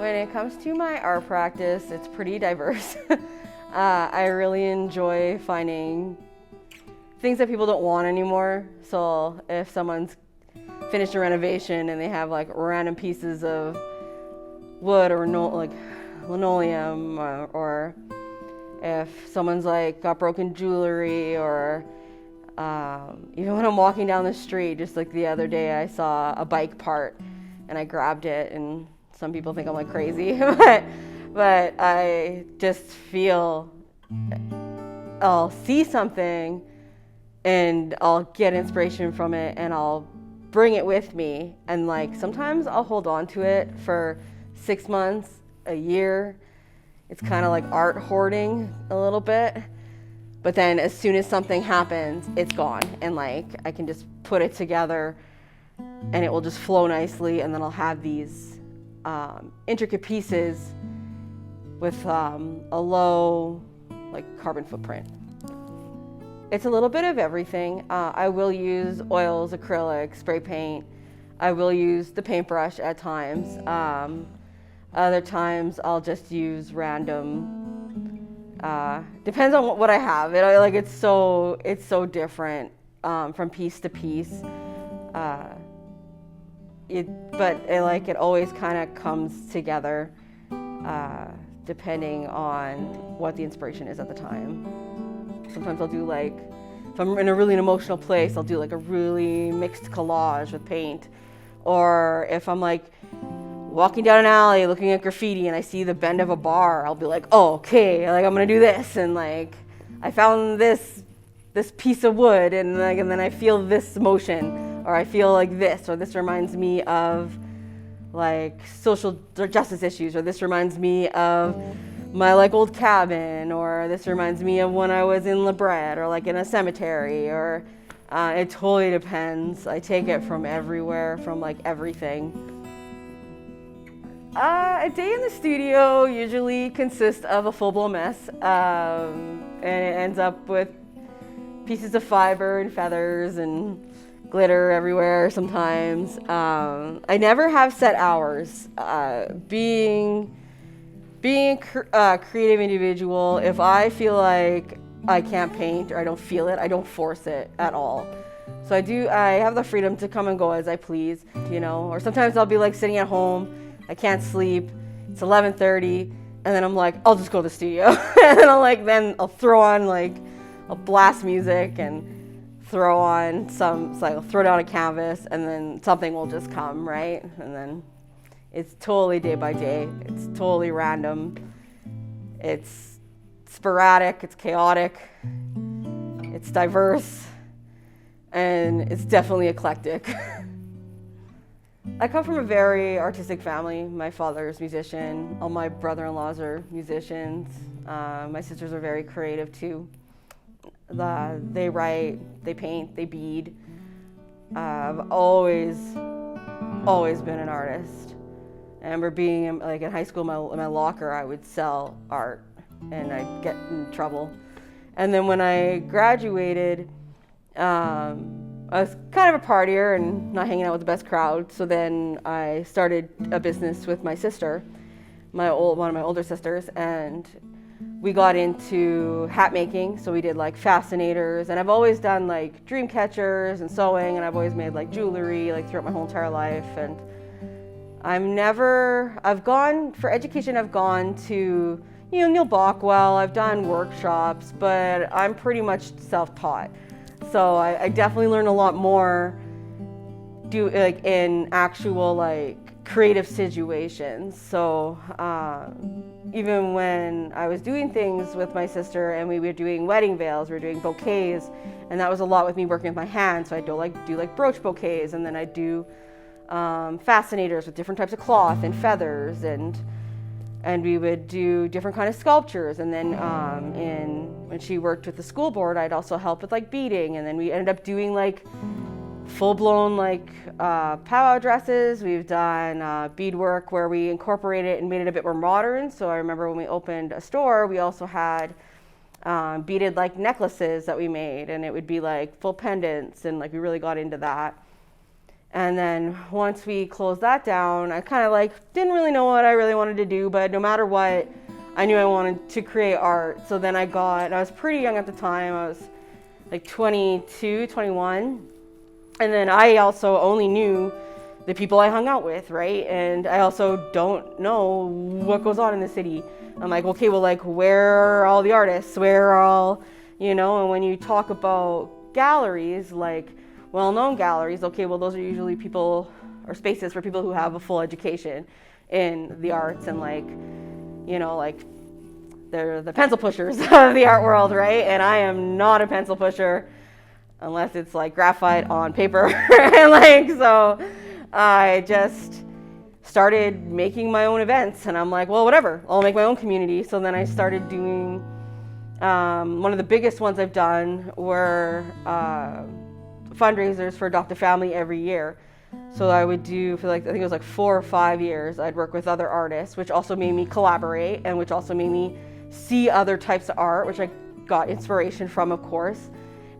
When it comes to my art practice, it's pretty diverse. I really enjoy finding things that people don't want anymore. So if someone's finished a renovation and they have like random pieces of wood or like linoleum, or if someone's like got broken jewelry, or even when I'm walking down the street, just like the other day I saw a bike part and I grabbed it, and some people think I'm like crazy, but I just feel I'll see something and I'll get inspiration from it and I'll bring it with me, and like sometimes I'll hold on to it for 6 months, a year. It's kind of like art hoarding a little bit, but then as soon as something happens, it's gone, and like I can just put it together and it will just flow nicely, and then I'll have these intricate pieces with a low like carbon footprint. It's a little bit of everything. I will use oils, acrylic, spray paint. I will use the paintbrush at times. Other times I'll just use random, depends on what I have. It's so different from piece to piece. It always kind of comes together depending on what the inspiration is at the time. Sometimes I'll do like, if I'm in a really emotional place, I'll do like a really mixed collage with paint. Or if I'm like walking down an alley looking at graffiti and I see the bend of a bar, I'll be like, oh, okay, like I'm gonna do this, and like I found this piece of wood, and then I feel this emotion, or I feel like this, or this reminds me of like social justice issues, or this reminds me of my like old cabin, or this reminds me of when I was in La Brea, or like in a cemetery, or it totally depends. I take it from everywhere, from like everything. A day in the studio usually consists of a full-blown mess, and it ends up with pieces of fiber and feathers and glitter everywhere sometimes. I never have set hours. Being a creative individual, if I feel like I can't paint or I don't feel it, I don't force it at all. So I have the freedom to come and go as I please, or sometimes I'll be like sitting at home, I can't sleep, it's 11:30, and then I'm like, I'll just go to the studio. And then I'll throw on I'll blast music and throw on I'll throw down a canvas, and then something will just come, right? And then it's totally day by day. It's totally random. It's sporadic, it's chaotic, it's diverse, and it's definitely eclectic. I come from a very artistic family. My father's a musician. All my brother-in-laws are musicians. My sisters are very creative too. They write, they paint, they bead. I've always been an artist. I remember being in high school, in my locker, I would sell art and I'd get in trouble. And then when I graduated, I was kind of a partier and not hanging out with the best crowd. So then I started a business with my sister, one of my older sisters, and we got into hat making. So we did like fascinators, and I've always done like dream catchers and sewing, and I've always made like jewelry throughout my whole entire life. And for education, I've gone to, Neil Bockwell, I've done workshops, but I'm pretty much self-taught. So I definitely learned a lot more in actual creative situations. So even when I was doing things with my sister and we were doing wedding veils, we were doing bouquets, and that was a lot with me working with my hands. So I do brooch bouquets, and then I do fascinators with different types of cloth and feathers, and we would do different kind of sculptures. And then when she worked with the school board, I'd also help with beading, and then we ended up doing full-blown powwow dresses. We've done beadwork where we incorporated it and made it a bit more modern. So I remember when we opened a store, we also had beaded necklaces that we made, and it would be full pendants, and we really got into that. And then once we closed that down, I kind of like didn't really know what I really wanted to do, but no matter what, I knew I wanted to create art. So then I was pretty young at the time. I was like 22, 21. And then I also only knew the people I hung out with, right? And I also don't know what goes on in the city. I'm like, okay, well, like, where are all the artists? Where are all, and when you talk about galleries, like well-known galleries, okay, well, those are usually people or spaces for people who have a full education in the arts and like, like they're the pencil pushers of the art world, right? And I am not a pencil pusher unless it's like graphite on paper. And like, so I just started making my own events and I'm like, well, whatever, I'll make my own community. So then I started doing, one of the biggest ones I've done were fundraisers for Adopt a Family every year. So I would do for like, I think it was like 4 or 5 years, I'd work with other artists, which also made me collaborate and which also made me see other types of art, which I got inspiration from, of course.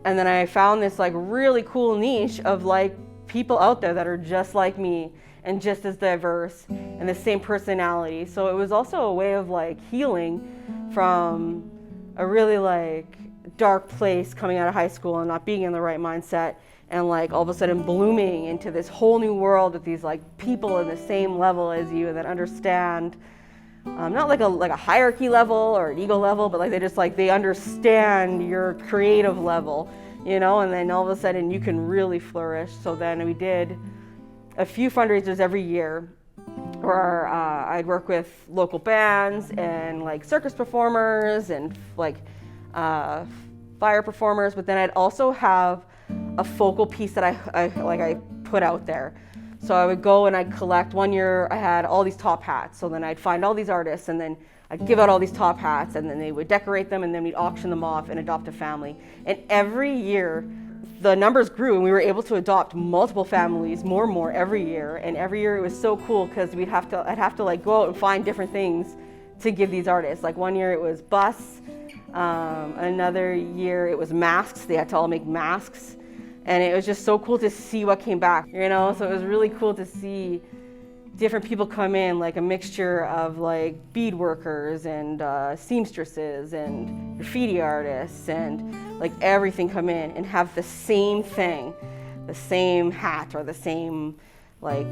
And then I found this like really cool niche of like people out there that are just like me and just as diverse and the same personality. So it was also a way of like healing from a really like dark place coming out of high school and not being in the right mindset and like all of a sudden blooming into this whole new world with these like people in the same level as you and that understand not like a hierarchy level or an ego level, but like they understand your creative level, and then all of a sudden you can really flourish. So then we did a few fundraisers every year where I'd work with local bands and like circus performers and like fire performers, but then I'd also have a focal piece that I put out there. So I would go and I'd collect. One year I had all these top hats, so then I'd find all these artists and then I'd give out all these top hats and then they would decorate them and then we'd auction them off and adopt a family. And every year the numbers grew and we were able to adopt multiple families, more and more every year. And every year it was so cool because I'd have to like go out and find different things to give these artists. Like one year it was bus, another year it was masks. They had to all make masks. And it was just so cool to see what came back, So it was really cool to see different people come in, like a mixture of like bead workers and seamstresses and graffiti artists and like everything come in and have the same thing, the same hat or the same like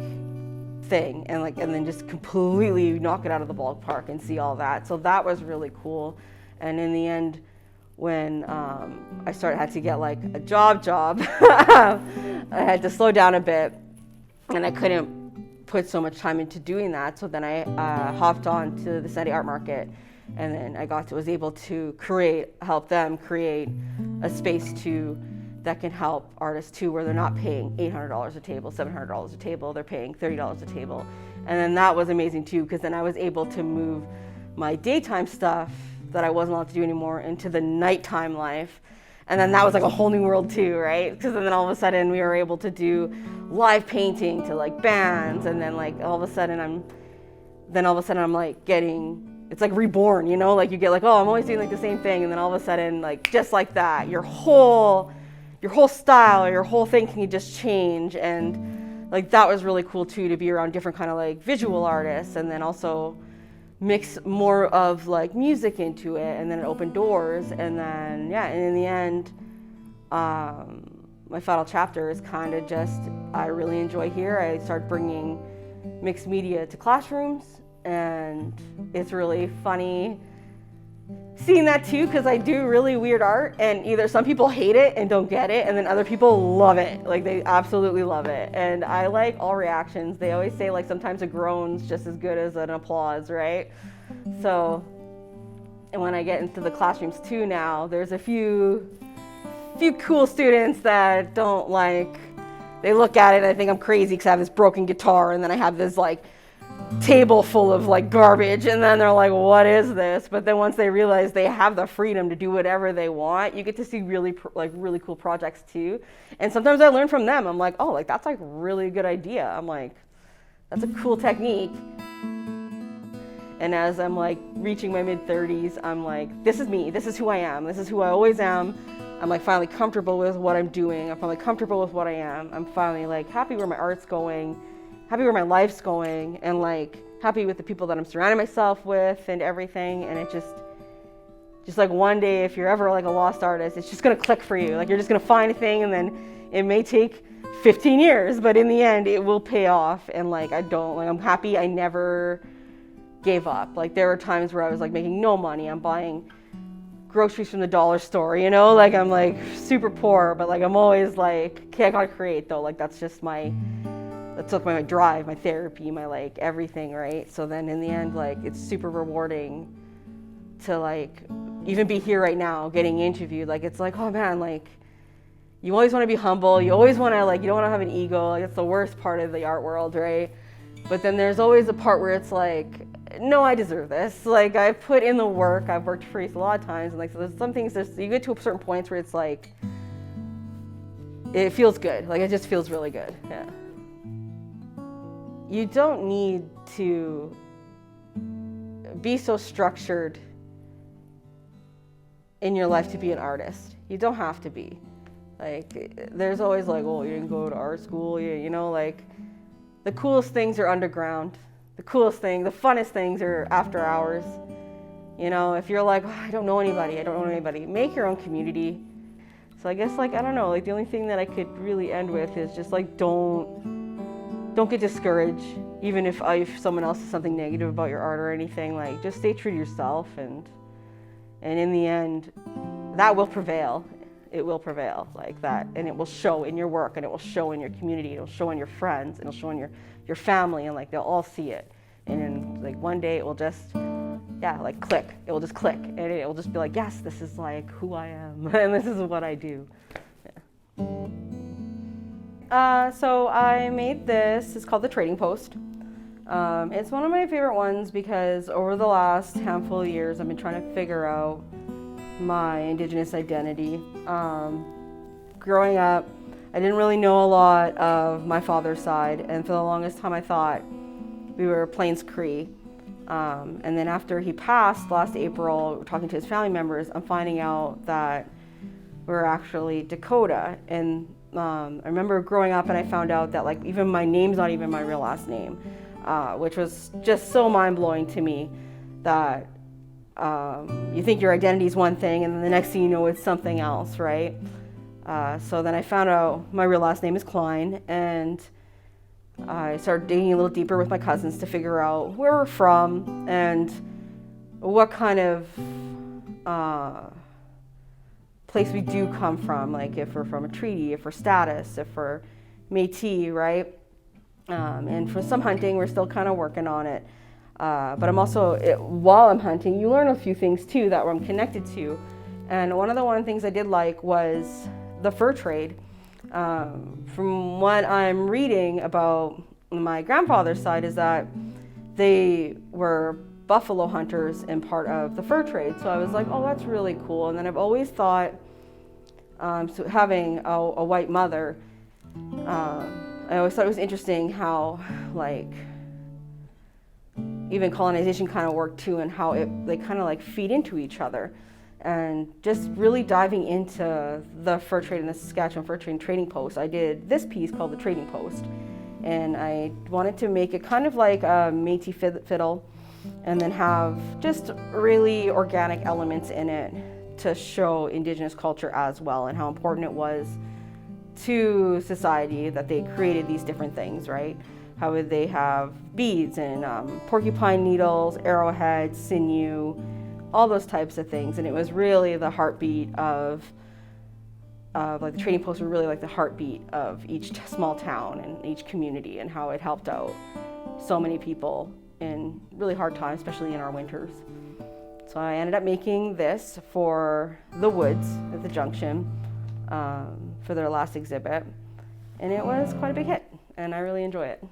thing and then just completely knock it out of the ballpark and see all that. So that was really cool. And in the end, when I had to get like a job, I had to slow down a bit and I couldn't put so much time into doing that. So then I hopped on to the Sunday art market and then I was able to help them create a space that can help artists too, where they're not paying $800 a table, $700 a table, they're paying $30 a table. And then that was amazing too, because then I was able to move my daytime stuff that I wasn't allowed to do anymore into the nighttime life. And then that was like a whole new world too, right? Because then all of a sudden we were able to do live painting to like bands, and then like all of a sudden I'm like getting, it's like reborn, like you get like, oh, I'm always doing like the same thing, and then all of a sudden like just like that, your whole style or your whole thing can just change. And like that was really cool too, to be around different kind of like visual artists and then also mix more of like music into it, and then it opened doors. And then and in the end my final chapter is kind of just, I really enjoy here. I started bringing mixed media to classrooms, and it's really funny seeing that too, because I do really weird art, and either some people hate it and don't get it, and then other people love it, like they absolutely love it. And I like all reactions. They always say like sometimes a groan's just as good as an applause, right? So, and when I get into the classrooms too now, there's a few cool students that don't like, they look at it and I think I'm crazy because I have this broken guitar and then I have this like table full of like garbage, and then they're like, what is this? But then once they realize they have the freedom to do whatever they want, you get to see really cool projects too. And sometimes I learn from them. I'm like, oh, like that's like really good idea. I'm like, that's a cool technique. And as I'm like reaching my mid-30s, I'm like, this is me, this is who I am, this is who I always am. I'm like finally comfortable with what I'm doing. I'm finally comfortable with what I am. I'm finally like happy where my art's going, happy where my life's going, and like happy with the people that I'm surrounding myself with and everything. And it just like one day, if you're ever like a lost artist, it's just gonna click for you. Like you're just gonna find a thing, and then it may take 15 years, but in the end it will pay off. And like I'm happy I never gave up. Like there were times where I was like making no money. I'm buying groceries from the dollar store, you know, like I'm like super poor, but like I'm always like, okay, I gotta create though. Like that's like my drive, my therapy, my like everything, right? So then in the end, like it's super rewarding to like even be here right now getting interviewed. Like it's like, oh man, like you always want to be humble, you always want to like, you don't want to have an ego. Like it's the worst part of the art world, right? But then there's always a part where it's like, no, I deserve this. Like I've put in the work. I've worked for a lot of times, and like so there's some things. You get to a certain points where it's like it feels good. Like it just feels really good. Yeah. You don't need to be so structured in your life to be an artist. You don't have to be. Like there's always like, oh, you didn't go to art school. You know, like the coolest things are underground. The coolest thing, the funnest things are after hours. You know, if you're like, oh, I don't know anybody, make your own community. So I guess like, I don't know, like the only thing that I could really end with is just like, don't get discouraged. Even if someone else says something negative about your art or anything, like just stay true to yourself, and in the end, that will prevail. It will prevail like that, and it will show in your work, and it will show in your community, it'll show in your friends, it'll show in your family, and like they'll all see it. And then like one day it will just, like click. It will just click, and it will just be like, yes, this is like who I am, and this is what I do. Yeah. So I made this. It's called the Trading Post. It's one of my favorite ones because over the last handful of years, I've been trying to figure out my Indigenous identity. Growing up, I didn't really know a lot of my father's side, and for the longest time I thought we were Plains Cree. And then after he passed last April, talking to his family members, I'm finding out that we're actually Dakota. And I remember growing up and I found out that like even my name's not even my real last name, which was just so mind-blowing to me that you think your identity is one thing, and then the next thing you know it's something else, right? So then I found out my real last name is Klein, and I started digging a little deeper with my cousins to figure out where we're from and what kind of place we do come from, like if we're from a treaty, if we're status, if we're Métis, right? And for some hunting, we're still kind of working on it. But I'm also, while I'm hunting, you learn a few things too that I'm connected to. And one of the things I did like was the fur trade. From what I'm reading about my grandfather's side is that they were buffalo hunters and part of the fur trade. So I was like, oh, that's really cool. And then I've always thought, so having a white mother, I always thought it was interesting how like even colonization kind of worked too, and how they kind of like feed into each other. And just really diving into the fur trade in the Saskatchewan Fur Trade Trading Post, I did this piece called the Trading Post. And I wanted to make it kind of like a Métis fiddle, and then have just really organic elements in it to show Indigenous culture as well, and how important it was to society that they created these different things, right? How would they have beads and porcupine needles, arrowheads, sinew, all those types of things. And it was really the heartbeat of like the Trading Post were really like the heartbeat of each small town and each community, and how it helped out so many people in really hard times, especially in our winters. So I ended up making this for the Woods at the Junction for their last exhibit, and it was quite a big hit, and I really enjoy it.